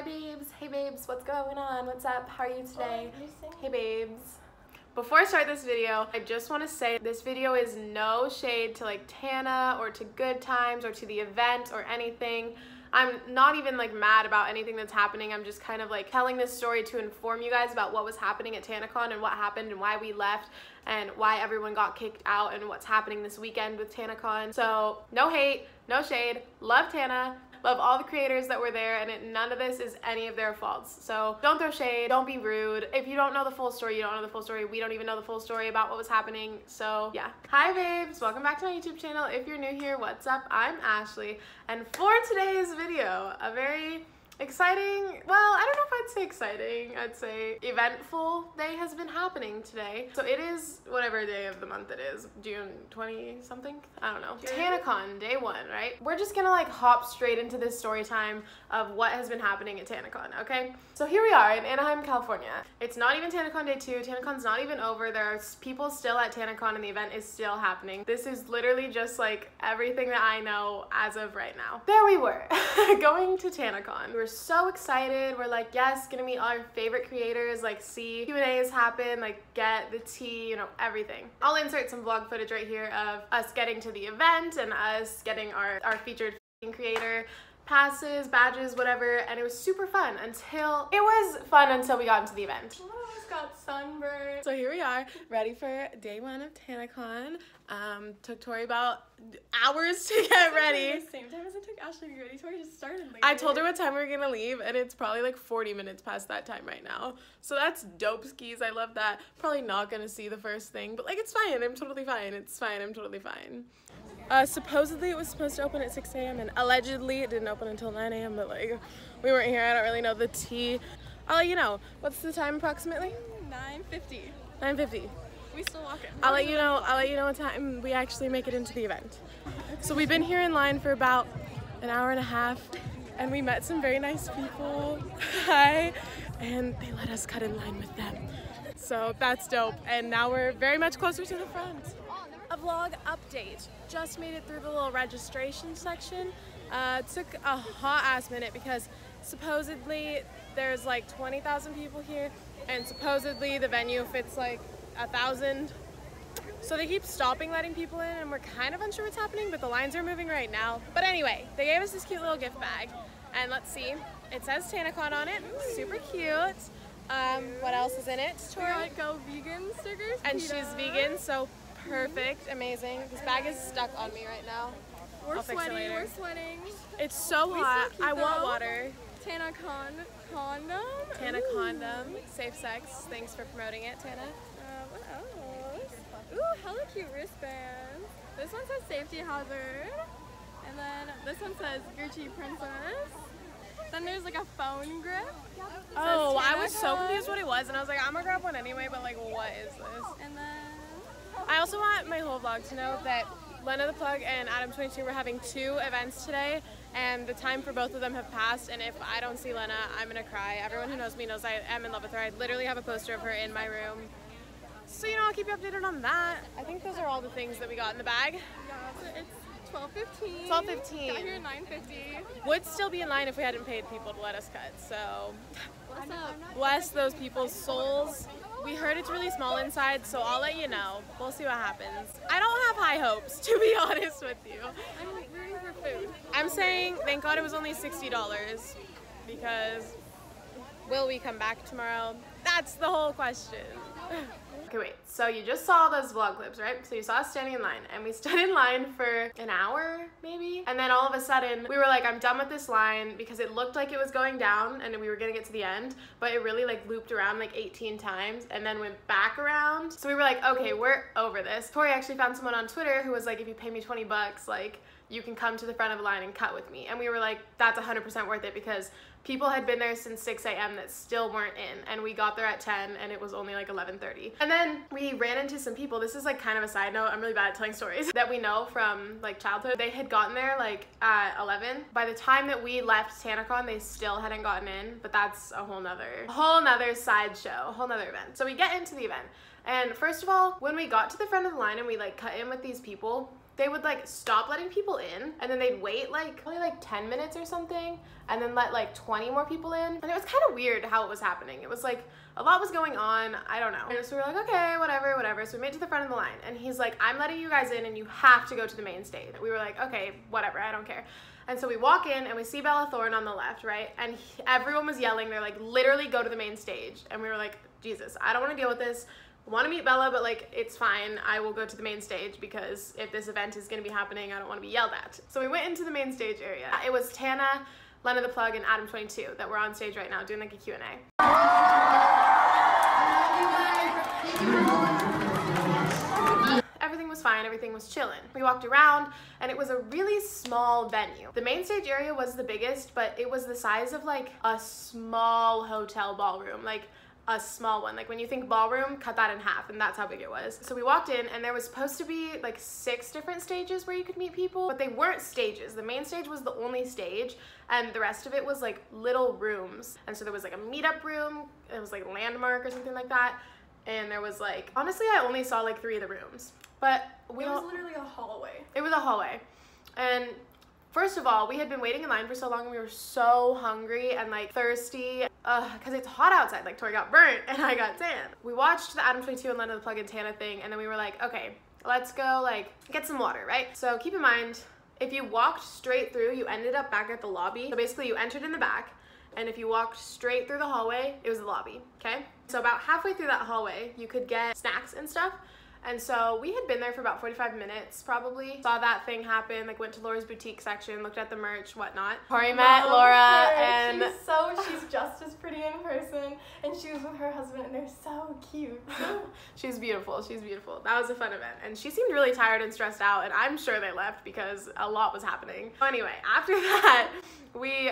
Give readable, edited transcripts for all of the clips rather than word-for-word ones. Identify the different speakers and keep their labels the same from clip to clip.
Speaker 1: Hi babes, hey babes, what's going on? What's up? How are you today? Hey babes. Before I start this video, I just want to say this video is no shade to like Tana or to Good Times or to the event or anything. I'm not even like mad about anything that's happening. I'm just kind of like telling this story to inform you guys about what was happening at Tanacon and what happened and why we left and why everyone got kicked out and what's happening this weekend with Tanacon. So no hate, no shade, love Tana. Love all the creators that were there, and none of this is any of their faults. So don't throw shade, don't be rude. If you don't know the full story, you don't know the full story. We don't even know the full story about what was happening. So yeah. Hi babes, welcome back to my YouTube channel. If you're new here, what's up? I'm Ashley, and for today's video, a very exciting, well, I don't know if I'd say exciting, I'd say eventful day has been happening today. So it is whatever day of the month it is, June 20 something, I don't know. Tanacon, day one, right? We're just gonna like hop straight into this story time of what has been happening at Tanacon, okay? So here we are in Anaheim, California. It's not even Tanacon day 2, Tanacon's not even over. There are people still at Tanacon and the event is still happening. This is literally just like everything that I know as of right now. There we were, going to Tanacon. We're so excited. We're like, yes, gonna meet all our favorite creators, like see Q&As happen, like get the tea, you know, everything. I'll insert some vlog footage right here of us getting to the event and us getting our featured creator passes, badges, whatever, and it was super fun until we got into the event. One of us got sunburned. So here we are, ready for day one of Tanacon. Took Tori about hours to get ready.
Speaker 2: At the same time as it took Ashley to get ready, Tori just started leaving.
Speaker 1: I told her what time we were gonna leave, and it's probably like 40 minutes past that time right now. So that's dope skis. I love that. Probably not gonna see the first thing, but like it's fine. I'm totally fine. It's fine. I'm totally fine. Supposedly it was supposed to open at 6 a.m. and allegedly it didn't open until 9 a.m. but like we weren't here. I don't really know the tea. I'll let you know. What's the time approximately?
Speaker 2: 9:50.
Speaker 1: 9:50.
Speaker 2: We still walking.
Speaker 1: I'll let you know what time we actually make it into the event. So we've been here in line for about an hour and a half and we met some very nice people. Hi. And they let us cut in line with them. So that's dope. And now we're very much closer to the front. A vlog update. Just made it through the little registration section. It took a hot ass minute because supposedly there's like 20,000 people here and supposedly the venue fits like 1,000. So they keep stopping letting people in and we're kind of unsure what's happening, but the lines are moving right now. But anyway, they gave us this cute little gift bag and let's see. It says Tanacon on it. Super cute. What else is in it?
Speaker 2: We got Go Vegan stickers.
Speaker 1: And she's vegan, so perfect, amazing. This bag is stuck on me right now.
Speaker 2: We're sweating.
Speaker 1: It's so hot. I want water.
Speaker 2: Tanacon condom.
Speaker 1: Tana condom. Safe sex. Thanks for promoting it, Tana.
Speaker 2: What else? Ooh, hella cute wristbands. This one says safety hazard. And then this one says Gucci princess. Then there's like a phone grip.
Speaker 1: Oh, I was so confused what it was and I was like, I'm gonna grab one anyway, but like what is this?
Speaker 2: And then
Speaker 1: I also want my whole vlog to know that Lena the Plug and Adam22 were having 2 events today and the time for both of them have passed, and if I don't see Lena, I'm gonna cry. Everyone who knows me knows I am in love with her. I literally have a poster of her in my room. So you know, I'll keep you updated on that. I think those are all the things that we got in the bag.
Speaker 2: yeah, so it's 12:15.
Speaker 1: 12:15.
Speaker 2: Got here at 9:50.
Speaker 1: Would still be in line if we hadn't paid people to let us cut, so
Speaker 2: What's up?
Speaker 1: bless those people's souls. We heard it's really small inside, so I'll let you know. We'll see what happens. I don't have high hopes, to be honest with you.
Speaker 2: I'm rooting for food.
Speaker 1: I'm saying thank God it was only $60 because will we come back tomorrow? That's the whole question. Okay, wait, so you just saw those vlog clips, right? So you saw us standing in line and we stood in line for an hour maybe, and then all of a sudden we were like, I'm done with this line because it looked like it was going down and we were gonna get to the end, but it really like looped around like 18 times and then went back around. So we were like, okay, we're over this. Tori actually found someone on Twitter who was like, if you pay me 20 bucks, like you can come to the front of the line and cut with me. And we were like, that's 100% worth it because people had been there since 6 a.m. that still weren't in, and we got there at 10 and it was only like 11:30. And then we ran into some people, this is like kind of a side note, I'm really bad at telling stories, that we know from like childhood. They had gotten there like at 11. By the time that we left Tanacon, they still hadn't gotten in, but that's a whole nother sideshow, a whole nother event. So we get into the event, and first of all, when we got to the front of the line and we like cut in with these people, they would like stop letting people in, and then they'd wait like probably like 10 minutes or something, and then let like 20 more people in. And it was kind of weird how it was happening. It was like a lot was going on. I don't know. And so we were like, okay, whatever. So we made it to the front of the line, and he's like, I'm letting you guys in and you have to go to the main stage. We were like, okay, whatever, I don't care. And so we walk in and we see Bella Thorne on the left, right? And everyone was yelling. They're like, literally go to the main stage. And we were like, Jesus, I don't want to deal with this. I want to meet Bella, but like, it's fine. I will go to the main stage because if this event is going to be happening, I don't want to be yelled at. So we went into the main stage area. It was Tana, Lena the Plug, and Adam 22 that were on stage right now doing like a Q&A. Everything was fine, everything was chilling. We walked around and it was a really small venue. The main stage area was the biggest, but it was the size of like a small hotel ballroom, like a small one. Like when you think ballroom, cut that in half, and that's how big it was. So we walked in and there was supposed to be like 6 different stages where you could meet people, but they weren't stages. The main stage was the only stage, and the rest of it was like little rooms. And so there was like a meetup room, it was like Landmark or something like that. And there was like, honestly, I only saw like 3 of the rooms. But it was literally a hallway. It was a hallway. And first of all, we had been waiting in line for so long and we were so hungry and like thirsty because it's hot outside. Like Tori got burnt and I got tan. We watched the Adam 22 and Lena the Plug and Tana thing, and then we were like, okay, let's go like get some water, right? So keep in mind, if you walked straight through, you ended up back at the lobby. So basically you entered in the back, and if you walked straight through the hallway, it was the lobby, okay? So about halfway through that hallway, you could get snacks and stuff. And so we had been there for about 45 minutes probably. Saw that thing happen, like went to Laura's boutique section, looked at the merch, whatnot. Tori met Laura, and
Speaker 2: she's just as pretty in person, and she was with her husband and they're so cute.
Speaker 1: She's beautiful, she's beautiful. That was a fun event. And she seemed really tired and stressed out, and I'm sure they left because a lot was happening. So anyway, after that, we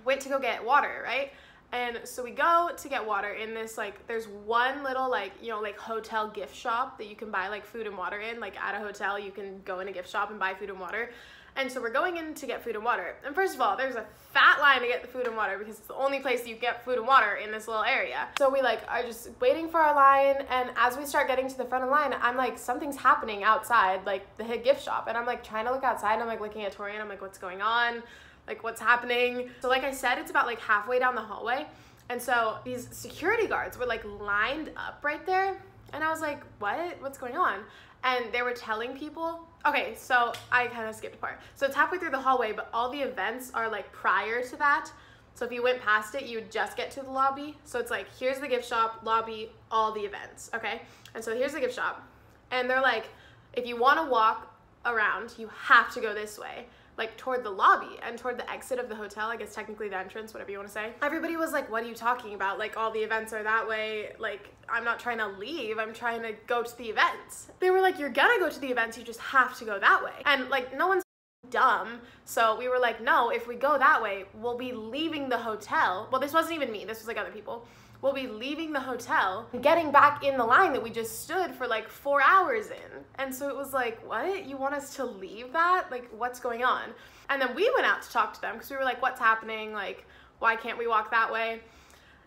Speaker 1: went to go get water, right? And so we go to get water in this, like, there's one little, like, you know, like hotel gift shop that you can buy like food and water in. Like at a hotel, you can go in a gift shop and buy food and water. And so we're going in to get food and water. And first of all, there's a fat line to get the food and water because it's the only place you get food and water in this little area. So we like are just waiting for our line. And as we start getting to the front of the line, I'm like, something's happening outside, like the gift shop. And I'm like trying to look outside, and I'm like looking at Tori and I'm like, what's going on? Like, what's happening? So like I said, it's about like halfway down the hallway. And so these security guards were like lined up right there. And I was like, what? What's going on? And they were telling people, okay, so I kind of skipped a part. So it's halfway through the hallway, but all the events are like prior to that. So if you went past it, you would just get to the lobby. So it's like, here's the gift shop, lobby, all the events, okay? And so here's the gift shop. And they're like, if you want to walk around, you have to go this way, like toward the lobby and toward the exit of the hotel, I guess technically the entrance, whatever you want to say. Everybody was like, what are you talking about? Like all the events are that way. Like I'm not trying to leave, I'm trying to go to the events. They were like, you're gonna go to the events, you just have to go that way. And like no one's dumb. So we were like, no, if we go that way, we'll be leaving the hotel. Well, this wasn't even me, this was like other people. We'll be leaving the hotel and getting back in the line that we just stood for like 4 hours in. And so it was like, what? You want us to leave that? Like, what's going on? And then we went out to talk to them because we were like, what's happening? Like, why can't we walk that way?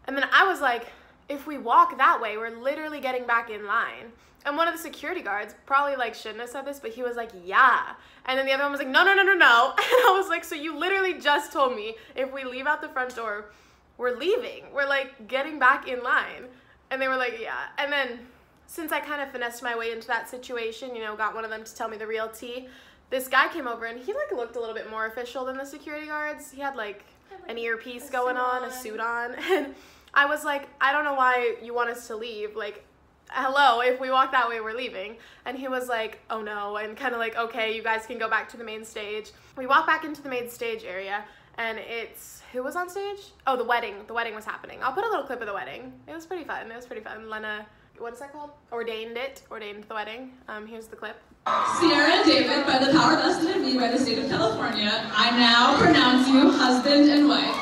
Speaker 1: And then I was like, if we walk that way, we're literally getting back in line. And one of the security guards probably like shouldn't have said this, but he was like, yeah. And then the other one was like, no. And I was like, so you literally just told me if we leave out the front door, we're leaving. We're like getting back in line. And they were like, yeah. And then since I kind of finessed my way into that situation, you know, got one of them to tell me the real tea, this guy came over and he like looked a little bit more official than the security guards. He had like an earpiece going on, a suit on. And I was like, I don't know why you want us to leave. Like, hello, if we walk that way, we're leaving. And he was like, oh no, and kind of like, okay, you guys can go back to the main stage. We walk back into the main stage area, and it's, who was on stage? Oh, the wedding was happening. I'll put a little clip of the wedding. It was pretty fun, Lena, what is that called? Ordained the wedding. Here's the clip.
Speaker 3: Sierra and David, by the power vested in me by the state of California, I now pronounce you husband and wife.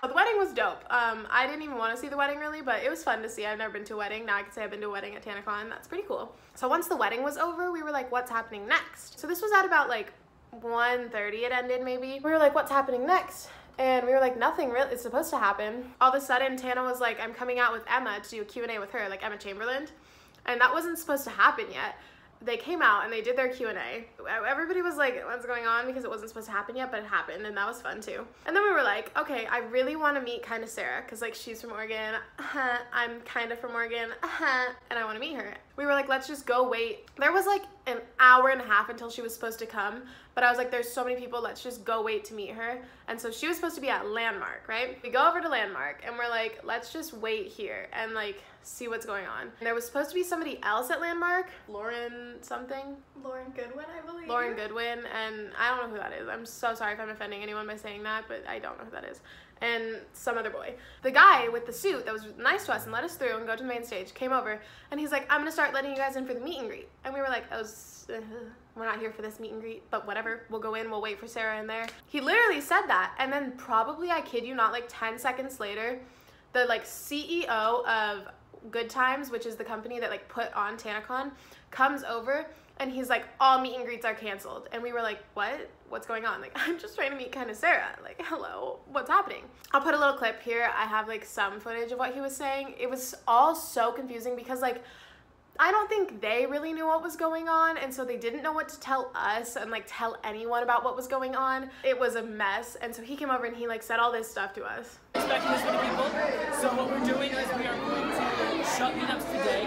Speaker 1: The wedding was dope. I didn't even want to see the wedding really, but it was fun to see. I've never been to a wedding. Now I can say I've been to a wedding at Tanacon. That's pretty cool. So once the wedding was over, we were like, what's happening next? So this was at about like 1:30 it ended maybe. We were like, what's happening next? And we were like, nothing really is supposed to happen. All of a sudden, Tana was like, I'm coming out with Emma to do a Q&A with her, like Emma Chamberlain. and that wasn't supposed to happen yet. They came out and they did their Q&A. Everybody was like, what's going on? Because it wasn't supposed to happen yet, but it happened, and that was fun too. And then we were like, okay, I really want to meet kind of Sarah, because like she's from Oregon, I'm kind of from Oregon, and I want to meet her. We were like, let's just go wait. There was like an hour and a half until she was supposed to come, but I was like, there's so many people, let's just go wait to meet her. And so she was supposed to be at Landmark, right? We go over to Landmark and we're like, let's just wait here and like see what's going on. There was supposed to be somebody else at Landmark, Lauren something.
Speaker 2: Lauren Goodwin, I believe.
Speaker 1: Lauren Goodwin, and I don't know who that is. I'm so sorry if I'm offending anyone by saying that, but I don't know who that is. And some other boy. The guy with the suit that was nice to us and let us through and go to the main stage came over and he's like, I'm gonna start letting you guys in for the meet and greet. And we were like, we're not here for this meet and greet, but whatever, we'll go in, we'll wait for Sarah in there. He literally said that, and then probably, I kid you not, like 10 seconds later, the like CEO of Good Times, which is the company that like put on Tanacon, comes over and he's like, all meet and greets are canceled. And we were like, what? What's going on? Like, I'm just trying to meet kind of Sarah. Like, hello, what's happening? I'll put a little clip here. I have like some footage of what he was saying. It was all so confusing because like, I don't think they really knew what was going on, and so they didn't know what to tell us and like tell anyone about what was going on. It was a mess, and so he came over and he like said all this stuff to us.
Speaker 4: Expecting this many people, so what we're doing is we are going to shut meetups today,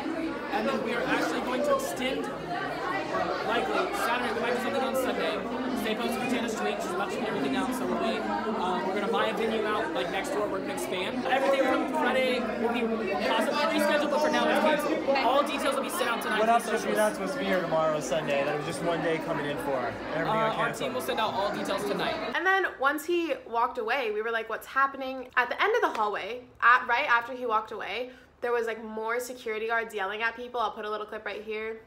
Speaker 4: and then we are actually going to extend, likely Saturday, we might do something on Sunday. Stay posted with Tana Street, she's about to get everything out, so we're going to buy a venue out like next door, we're going to expand. Everything from Friday will be possibly rescheduled, but for now it's canceled. All details will be sent out tonight.
Speaker 5: What else is you're not supposed to be here tomorrow, Sunday, that it was just one day coming in for? Everything got
Speaker 4: our
Speaker 5: canceled.
Speaker 4: team will send out all details tonight.
Speaker 1: And then once he walked away, we were like, what's happening? At the end of the hallway, right after he walked away, there was like more security guards yelling at people. I'll put a little clip right here.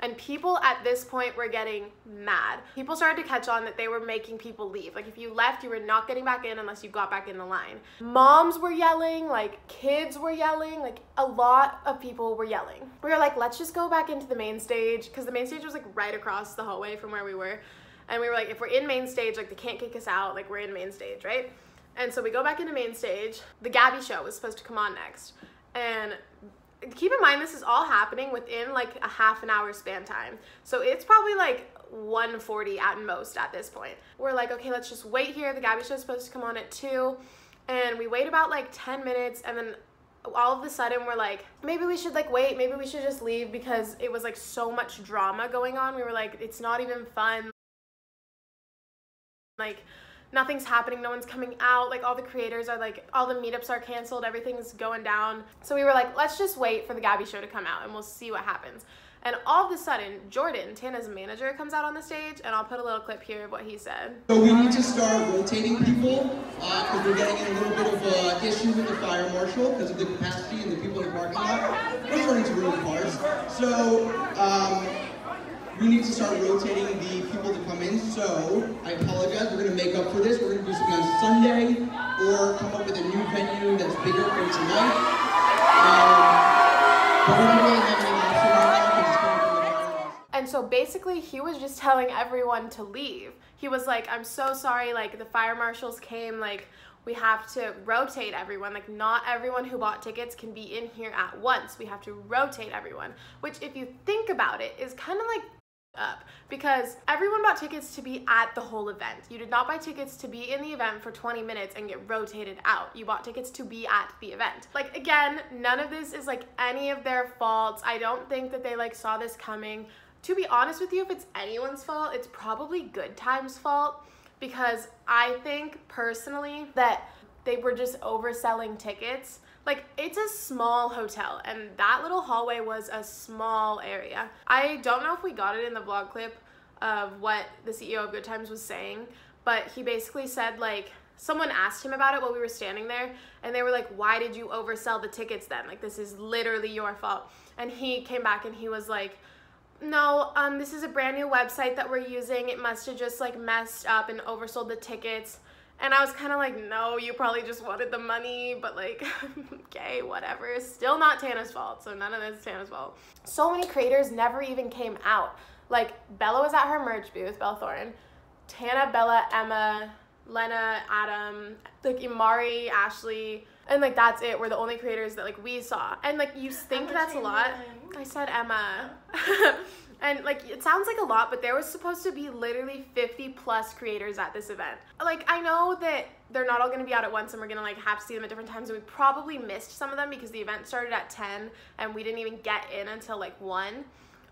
Speaker 1: And people at this point were getting mad. People started to catch on that they were making people leave. Like if you left, you were not getting back in unless you got back in the line. Moms were yelling, like kids were yelling, like a lot of people were yelling. We were like, let's just go back into the main stage, because the main stage was like right across the hallway from where we were. And we were like, if we're in main stage, like they can't kick us out, like we're in main stage, right? And so we go back into main stage. The Gabby show was supposed to come on next. And keep in mind, this is all happening within like a half an hour span time. So it's probably like 1:40 at most at this point. We're like, okay, let's just wait here. The Gabby show is supposed to come on at 2. And we wait about like 10 minutes, and then all of a sudden we're like, maybe we should like wait, maybe we should just leave, because it was like so much drama going on. We were like, it's not even fun. Like nothing's happening, no one's coming out, like all the creators are like, all the meetups are canceled, everything's going down. So we were like, let's just wait for the Gabby show to come out and we'll see what happens. And all of a sudden, Jordan, Tana's manager, comes out on the stage, and I'll put a little clip here of what he said.
Speaker 6: So we need to start rotating people, because we're getting in a little bit of an issue with the fire marshal because of the capacity and the people in the parking lot. We're starting to ruin cars. So we need to start rotating the people to come in, so I apologize. We're going to make up for this. We're going to do something on Sunday, or come up with a new venue that's bigger for tonight. But we don't really have any option right now because it's coming from the fire marshal.
Speaker 1: And so basically, he was just telling everyone to leave. He was like, I'm so sorry, like the fire marshals came, like we have to rotate everyone. Like not everyone who bought tickets can be in here at once. We have to rotate everyone, which if you think about it is kind of like up, because everyone bought tickets to be at the whole event. You did not buy tickets to be in the event for 20 minutes and get rotated out. You bought tickets to be at the event. Like again, none of this is like any of their faults. I don't think that they like saw this coming. To be honest with you, if it's anyone's fault, it's probably Good Times' fault, because I think personally that they were just overselling tickets. Like, it's a small hotel, and that little hallway was a small area. I don't know if we got it in the vlog clip of what the CEO of Good Times was saying, but he basically said, like, someone asked him about it while we were standing there, and they were like, why did you oversell the tickets then? Like, this is literally your fault. And he came back and he was like, no, this is a brand new website that we're using. It must have just, like, messed up and oversold the tickets. And I was kind of like, no, you probably just wanted the money, but like, okay, whatever. Still not Tana's fault, so none of this is Tana's fault. So many creators never even came out. Like, Bella was at her merch booth, Bella Thorne. Tana, Bella, Emma, Lena, Adam, like Imari, Ashley, and like that's it. We're the only creators that like we saw. And like you think that's a lot. I said Emma. And like it sounds like a lot, but there was supposed to be literally 50 plus creators at this event. Like I know that they're not all gonna be out at once and we're gonna like have to see them at different times, and we probably missed some of them because the event started at 10 and we didn't even get in until like 1.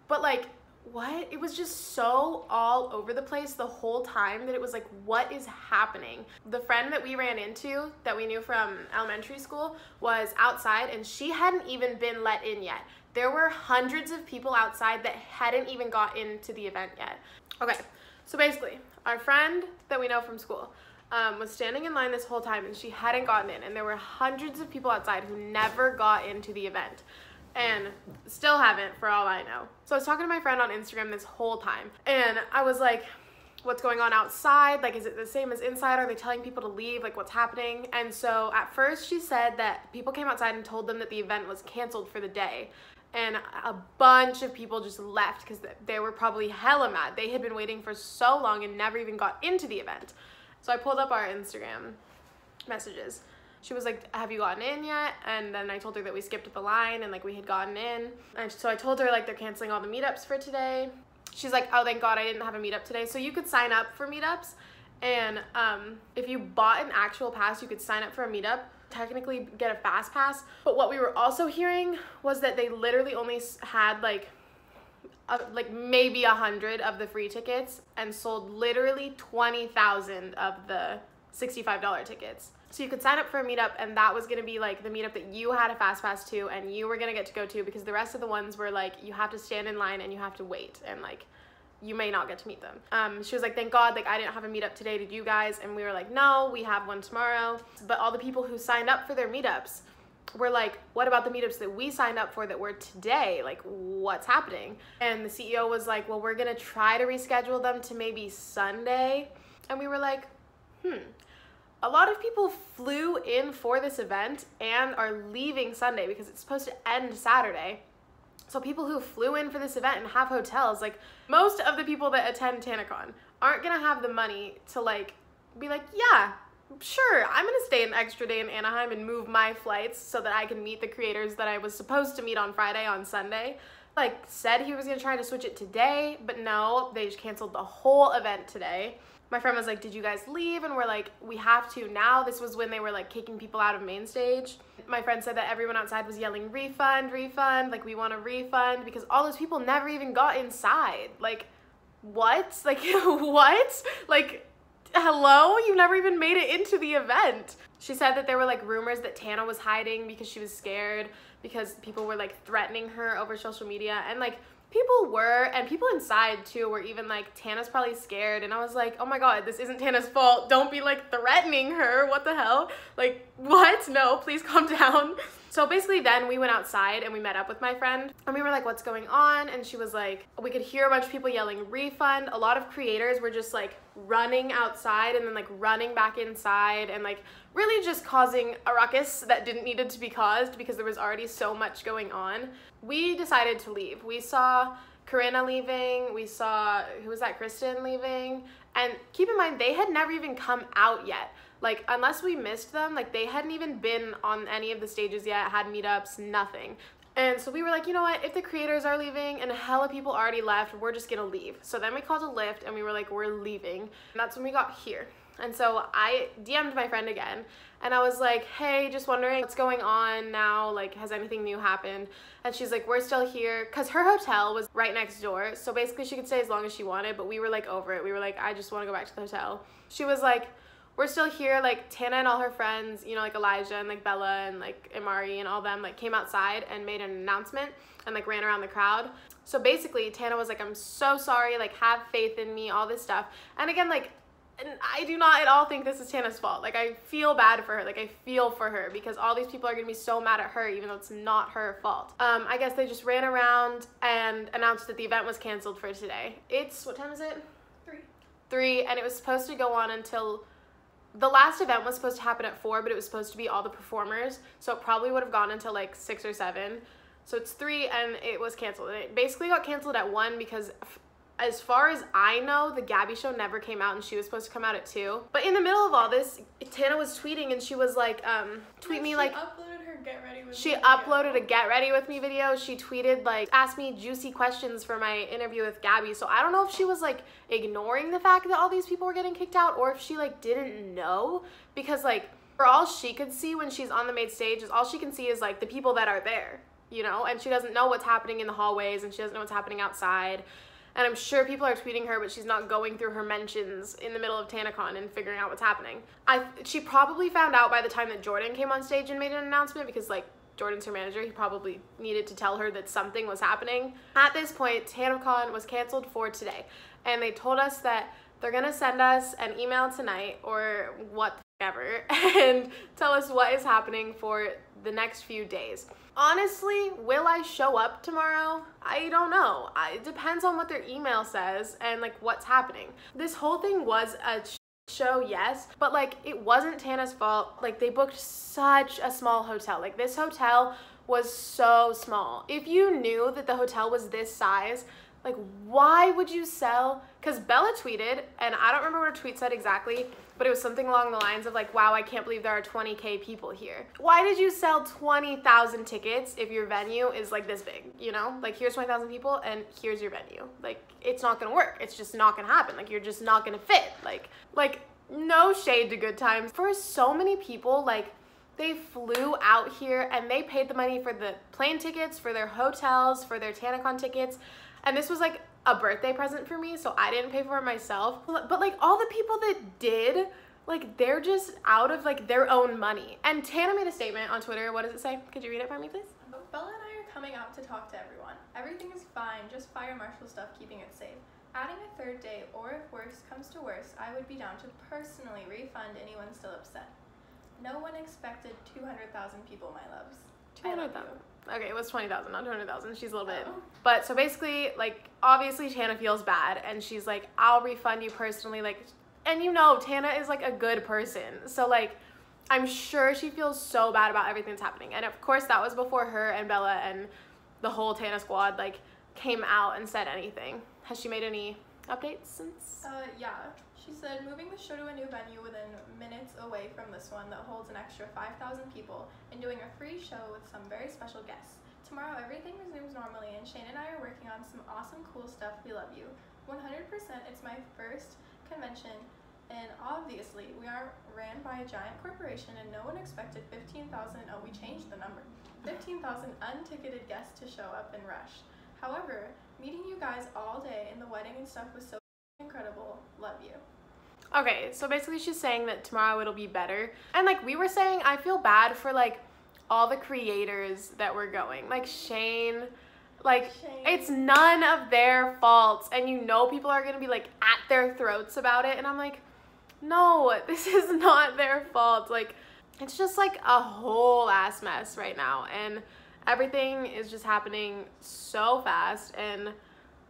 Speaker 1: But like, what? It was just so all over the place the whole time that it was like, what is happening? The friend that we ran into that we knew from elementary school was outside and she hadn't even been let in yet. There were hundreds of people outside that hadn't even got into the event yet. Okay, so basically, our friend that we know from school was standing in line this whole time and she hadn't gotten in, and there were hundreds of people outside who never got into the event and still haven't, for all I know. So I was talking to my friend on Instagram this whole time and I was like, what's going on outside? Like, is it the same as inside? Are they telling people to leave? Like, what's happening? And so at first she said that people came outside and told them that the event was canceled for the day. And a bunch of people just left because they were probably hella mad. They had been waiting for so long and never even got into the event. So I pulled up our Instagram messages. She was like, have you gotten in yet? And then I told her that we skipped the line and like we had gotten in. And so I told her like they're canceling all the meetups for today. She's like, oh, thank God I didn't have a meetup today. So you could sign up for meetups. And if you bought an actual pass, you could sign up for a meetup, technically get a fast pass. But what we were also hearing was that they literally only had like maybe 100 of the free tickets and sold literally 20,000 of the $65 tickets. So you could sign up for a meetup and that was gonna be like the meetup that you had a fast pass to and you were gonna get to go to, because the rest of the ones were like you have to stand in line and you have to wait and like you may not get to meet them. She was like, thank God, like I didn't have a meetup today, did you guys? And we were like, no, we have one tomorrow. But all the people who signed up for their meetups were like, what about the meetups that we signed up for that were today? Like, what's happening? And the CEO was like, well, we're gonna try to reschedule them to maybe Sunday. And we were like, a lot of people flew in for this event and are leaving Sunday because it's supposed to end Saturday. So people who flew in for this event and have hotels, like most of the people that attend Tanacon aren't gonna have the money to like be like, yeah, sure, I'm gonna stay an extra day in Anaheim and move my flights so that I can meet the creators that I was supposed to meet on Friday on Sunday. Like said he was gonna try to switch it today, but no, they just canceled the whole event today. My friend was like, did you guys leave? And we're like, we have to now. This was when they were like kicking people out of main stage. My friend said that everyone outside was yelling, refund, refund, like we want a refund, because all those people never even got inside. Like, what? Like, what? Like, hello? You never even made it into the event. She said that there were like rumors that Tana was hiding because she was scared, because people were like threatening her over social media, and like people were, and people inside too were even like, Tana's probably scared. And I was like, oh my God, this isn't Tana's fault. Don't be like threatening her. What the hell? Like, what? No, please calm down. So basically then we went outside and we met up with my friend and we were like, what's going on? And she was like, we could hear a bunch of people yelling refund. A lot of creators were just like running outside and then like running back inside and like really just causing a ruckus that didn't need to be caused because there was already so much going on. We decided to leave. We saw Corinna leaving. We saw, who was that, Kristen leaving. And keep in mind, they had never even come out yet. Like, unless we missed them, like they hadn't even been on any of the stages yet, had meetups, nothing. And so we were like, you know what, if the creators are leaving and hella people already left, we're just gonna leave. So then we called a Lyft and we were like, we're leaving. And that's when we got here. And so I DM'd my friend again and I was like, hey, just wondering what's going on now, like has anything new happened? And she's like, we're still here, because her hotel was right next door, so basically she could stay as long as she wanted, but we were like over it. We were like, I just want to go back to the hotel. She was like, we're still here, like Tana and all her friends, you know, like Elijah and like Bella and like Imari and all them like came outside and made an announcement and like ran around the crowd. So basically Tana was like, I'm so sorry, like have faith in me, all this stuff. And again, like, and I do not at all think this is Tana's fault. Like, I feel bad for her. Like, I feel for her because all these people are gonna be so mad at her even though it's not her fault. I guess they just ran around and announced that the event was canceled for today. It's, what time is it? 3, and it was supposed to go on until, the last event was supposed to happen at 4, but it was supposed to be all the performers, so it probably would have gone until like 6 or 7. So it's 3 and it was canceled. And it basically got canceled at 1 because as far as I know, the Gabby show never came out and she was supposed to come out at 2. But in the middle of all this, Tana was tweeting and she was like, tweet me like...
Speaker 2: uploaded her Get Ready With Me
Speaker 1: She
Speaker 2: video.
Speaker 1: uploaded a Get Ready With Me video. She tweeted like, asked me juicy questions for my interview with Gabby. So I don't know if she was like ignoring the fact that all these people were getting kicked out or if she like didn't know. Because like, for all she could see when she's on the main stage is all she can see is like the people that are there, you know? And she doesn't know what's happening in the hallways and she doesn't know what's happening outside. And I'm sure people are tweeting her, but she's not going through her mentions in the middle of Tanacon and figuring out what's happening. She probably found out by the time that Jordan came on stage and made an announcement because like Jordan's her manager, he probably needed to tell her that something was happening. At this point, Tanacon was canceled for today. And they told us that they're gonna send us an email tonight or whatever and tell us what is happening for the next few days. Honestly, will I show up tomorrow? I don't know. It depends on what their email says and like what's happening. This whole thing was a show, yes, but like it wasn't Tana's fault. Like they booked such a small hotel. Like this hotel was so small. If you knew that the hotel was this size, like why would you sell? Because Bella tweeted, and I don't remember what her tweet said exactly, but it was something along the lines of like, wow, I can't believe there are 20K people here. Why did you sell 20,000 tickets if your venue is like this big, you know? Like here's 20,000 people and here's your venue. Like it's not gonna work. It's just not gonna happen. Like you're just not gonna fit. Like no shade to Good Times. For so many people, like they flew out here and they paid the money for the plane tickets, for their hotels, for their Tanacon tickets. And this was like a birthday present for me, so I didn't pay for it myself. But like all the people that did, like they're just out of like their own money. And Tana made a statement on Twitter. What does it say? Could you read it for me, please?
Speaker 2: Bella and I are coming out to talk to everyone. Everything is fine, just fire marshal stuff, keeping it safe. Adding a third day, or if worse comes to worse, I would be down to personally refund anyone still upset. No one expected 200,000 people, my loves.
Speaker 1: 200,000. Okay, it was 20,000, not 200,000. She's a little bit. But so basically, like, obviously Tana feels bad and she's like, I'll refund you personally. Like, and you know, Tana is like a good person. So like, I'm sure she feels so bad about everything that's happening. And of course that was before her and Bella and the whole Tana squad like came out and said anything. Has she made any updates since?
Speaker 2: Yeah. She said, moving the show to a new venue within minutes away from this one that holds an extra 5,000 people and doing a free show with some very special guests. Tomorrow everything resumes normally and Shane and I are working on some awesome cool stuff. We love you. 100% it's my first convention and obviously we are ran by a giant corporation and no one expected 15,000, oh we changed the number, 15,000 unticketed guests to show up and rush. However, meeting you guys all day in the wedding and stuff was so incredible. Love you.
Speaker 1: Okay, so basically she's saying that tomorrow it'll be better. And like we were saying, I feel bad for like all the creators that were going. Like Shane, like it's none of their faults. And you know people are gonna be like at their throats about it. And I'm like, no, this is not their fault. Like it's just like a whole ass mess right now. And everything is just happening so fast. And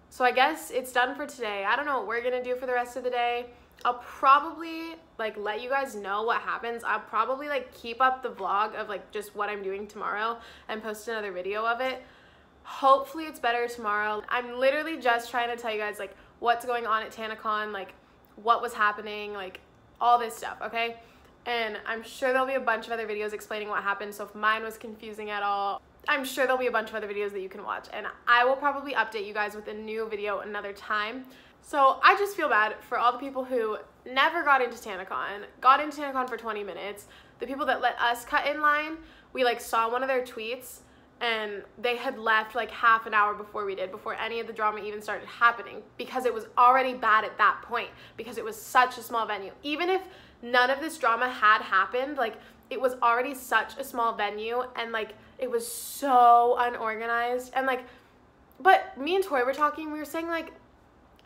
Speaker 1: so I guess it's done for today. I don't know what we're gonna do for the rest of the day. I'll probably like let you guys know what happens. I'll probably like keep up the vlog of like just what I'm doing tomorrow and post another video of it. Hopefully it's better tomorrow. I'm literally just trying to tell you guys like what's going on at Tanacon, like what was happening, like all this stuff, okay? And I'm sure there'll be a bunch of other videos explaining what happened. So if mine was confusing at all, I'm sure there'll be a bunch of other videos that you can watch. And I will probably update you guys with a new video another time. So I just feel bad for all the people who never got into Tanacon for 20 minutes. The people that let us cut in line, we like saw one of their tweets and they had left like half an hour before we did, before any of the drama even started happening, because it was already bad at that point, because it was such a small venue. Even if none of this drama had happened, like it was already such a small venue and like it was so unorganized. And like, but me and Tori were talking, we were saying like,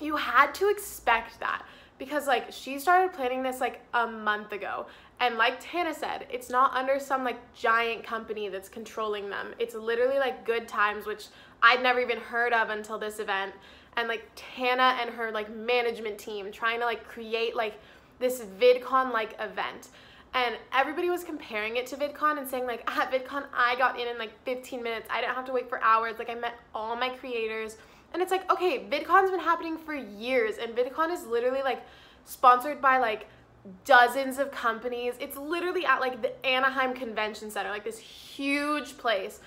Speaker 1: you had to expect that, because like she started planning this like a month ago, and like Tana said, it's not under some like giant company that's controlling them. It's literally like Good Times, which I'd never even heard of until this event, and like Tana and her like management team trying to like create like this VidCon like event. And everybody was comparing it to VidCon and saying like, at VidCon I got in like 15 minutes. I didn't have to wait for hours. Like I met all my creators. And it's like, okay, VidCon's been happening for years, and VidCon is literally like sponsored by like dozens of companies. It's literally at like the Anaheim Convention Center, like this huge place.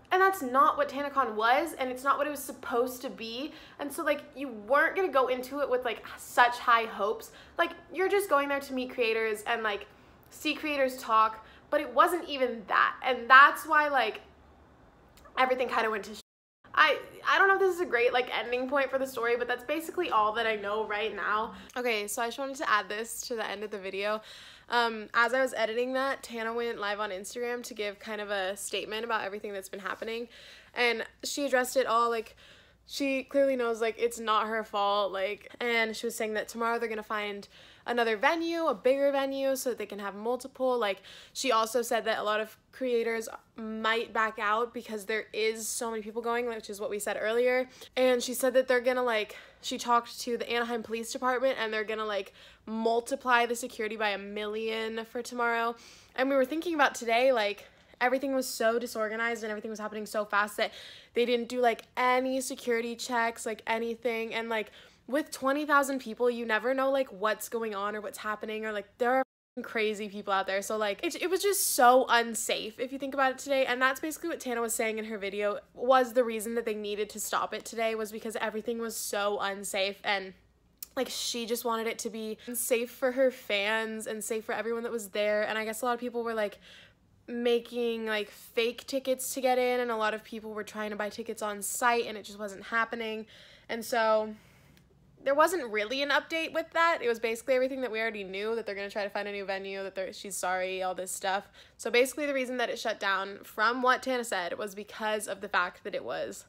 Speaker 1: And that's not what Tanacon was, and it's not what it was supposed to be. And so like you weren't gonna go into it with like such high hopes. Like you're just going there to meet creators and like see creators talk, but it wasn't even that. And that's why like everything kind of went to shit. I don't know if this is a great like ending point for the story, but that's basically all that I know right now. Okay, so I just wanted to add this to the end of the video. As I was editing that, Tana went live on Instagram to give kind of a statement about everything that's been happening, and she addressed it all like she clearly knows like it's not her fault, like, and she was saying that tomorrow they're gonna find another venue, a bigger venue, so that they can have multiple. Like, she also said that a lot of creators might back out because there is so many people going, which is what we said earlier. And she said that they're gonna like, she talked to the Anaheim Police Department and they're gonna like multiply the security by 1 million for tomorrow. And we were thinking about today, like, everything was so disorganized and everything was happening so fast that they didn't do like any security checks, like anything. And like with 20,000 people, you never know like what's going on or what's happening, or like there are crazy people out there. So like it was just so unsafe if you think about it today. And that's basically what Tana was saying in her video, was the reason that they needed to stop it today, was because everything was so unsafe. And like she just wanted it to be safe for her fans and safe for everyone that was there. And I guess a lot of people were like making like fake tickets to get in, and a lot of people were trying to buy tickets on site, and it just wasn't happening. And so there wasn't really an update with that. It was basically everything that we already knew, that they're going to try to find a new venue, that she's sorry, all this stuff. So basically the reason that it shut down, from what Tana said, was because of the fact that it was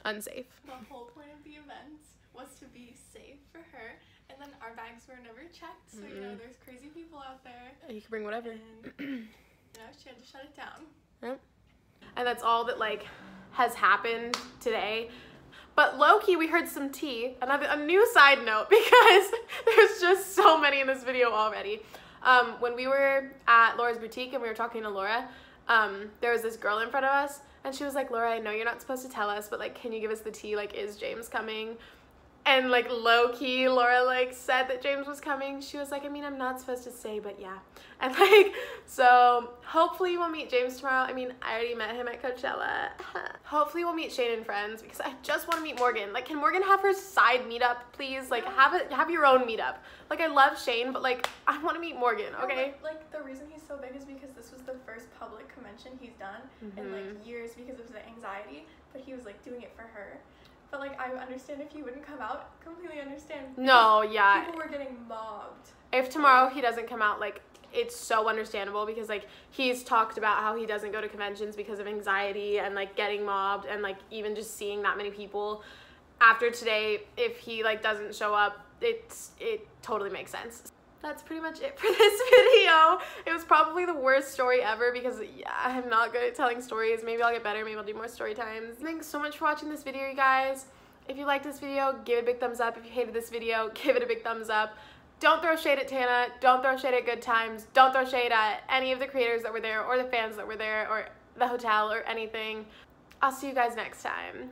Speaker 1: unsafe.
Speaker 2: The whole point of the event was to be safe for her, and then our bags were never checked, so you know, there's crazy people out there.
Speaker 1: You can bring whatever.
Speaker 2: And, you know, she had to shut it down.
Speaker 1: Yep. And that's all that like has happened today. But low-key, we heard some tea. A new side note, because there's just so many in this video already. When we were at Laura's boutique and we were talking to Laura, there was this girl in front of us, and she was like, Laura, I know you're not supposed to tell us, but like, can you give us the tea? Like, is James coming? And like low-key, Laura like said that James was coming. She was like, I mean, I'm not supposed to say, but yeah. And like, so hopefully we'll meet James tomorrow. I mean, I already met him at Coachella. Hopefully we'll meet Shane and friends, because I just want to meet Morgan. Like, can Morgan have her side meetup, please? Like, have your own meetup. Like, I love Shane, but like, I want to meet Morgan, okay?
Speaker 2: No, like the reason he's so big is because this was the first public convention he's done in like years, because of the anxiety, but he was like doing it for her. But like, I understand if he wouldn't come out, completely understand.
Speaker 1: No, yeah.
Speaker 2: People were getting mobbed.
Speaker 1: If tomorrow he doesn't come out, like, it's so understandable, because like he's talked about how he doesn't go to conventions because of anxiety and like getting mobbed, and like even just seeing that many people after today, if he like doesn't show up, it totally makes sense. That's pretty much it for this video. It was probably the worst story ever, because yeah, I'm not good at telling stories. Maybe I'll get better. Maybe I'll do more story times. Thanks so much for watching this video, you guys. If you liked this video, give it a big thumbs up. If you hated this video, give it a big thumbs up. Don't throw shade at Tana. Don't throw shade at Good Times. Don't throw shade at any of the creators that were there, or the fans that were there, or the hotel, or anything. I'll see you guys next time.